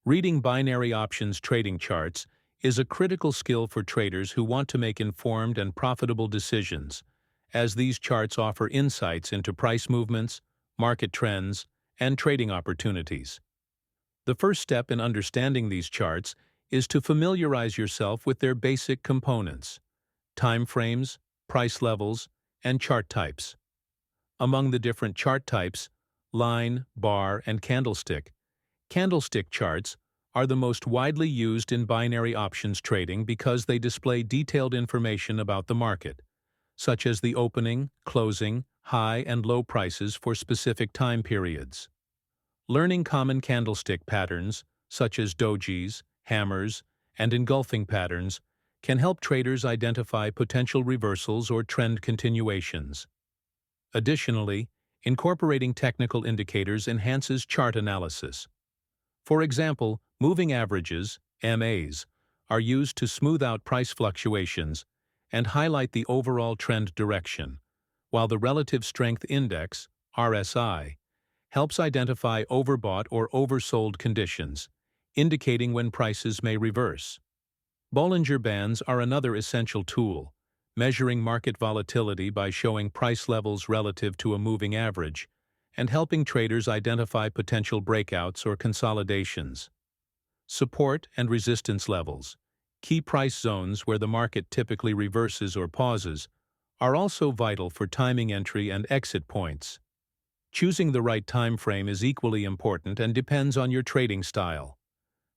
Reading binary options trading charts is a critical skill for traders who want to make informed and profitable decisions, as these charts offer insights into price movements, market trends, and trading opportunities. The first step in understanding these charts is to familiarize yourself with their basic components: time frames, price levels, and chart types. Among the different chart types, line, bar, and candlestick charts are the most widely used in binary options trading because they display detailed information about the market, such as the opening, closing, high and low prices for specific time periods. Learning common candlestick patterns, such as dojis, hammers, and engulfing patterns, can help traders identify potential reversals or trend continuations. Additionally, incorporating technical indicators enhances chart analysis. For example, moving averages, MAs, are used to smooth out price fluctuations and highlight the overall trend direction, while the Relative Strength Index, RSI, helps identify overbought or oversold conditions, indicating when prices may reverse. Bollinger Bands are another essential tool, measuring market volatility by showing price levels relative to a moving average and helping traders identify potential breakouts or consolidations. Support and resistance levels, key price zones where the market typically reverses or pauses, are also vital for timing entry and exit points. Choosing the right time frame is equally important and depends on your trading style.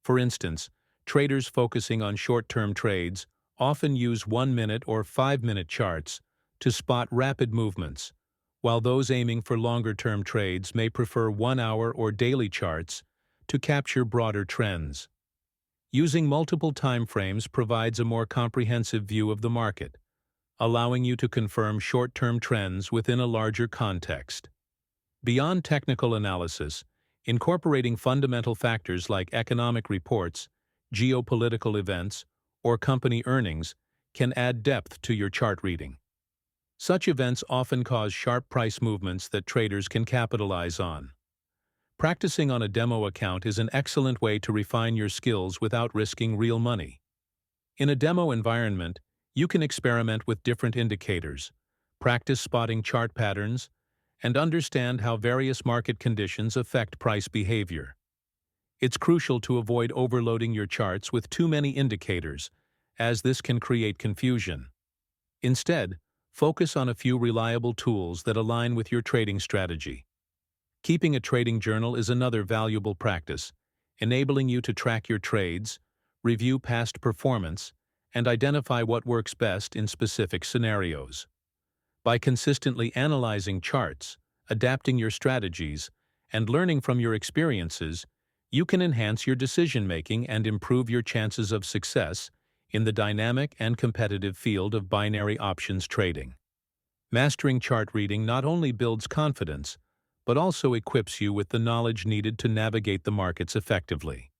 For instance, traders focusing on short-term trades often use 1-minute or 5-minute charts to spot rapid movements, while those aiming for longer-term trades may prefer 1-hour or daily charts to capture broader trends. Using multiple time frames provides a more comprehensive view of the market, allowing you to confirm short-term trends within a larger context. Beyond technical analysis, incorporating fundamental factors like economic reports, geopolitical events, or company earnings can add depth to your chart reading. Such events often cause sharp price movements that traders can capitalize on. Practicing on a demo account is an excellent way to refine your skills without risking real money. In a demo environment, you can experiment with different indicators, practice spotting chart patterns, and understand how various market conditions affect price behavior. It's crucial to avoid overloading your charts with too many indicators, as this can create confusion. Instead, focus on a few reliable tools that align with your trading strategy. Keeping a trading journal is another valuable practice, enabling you to track your trades, review past performance, and identify what works best in specific scenarios. By consistently analyzing charts, adapting your strategies, and learning from your experiences, you can enhance your decision-making and improve your chances of success in the dynamic and competitive field of binary options trading. Mastering chart reading not only builds confidence, but also equips you with the knowledge needed to navigate the markets effectively.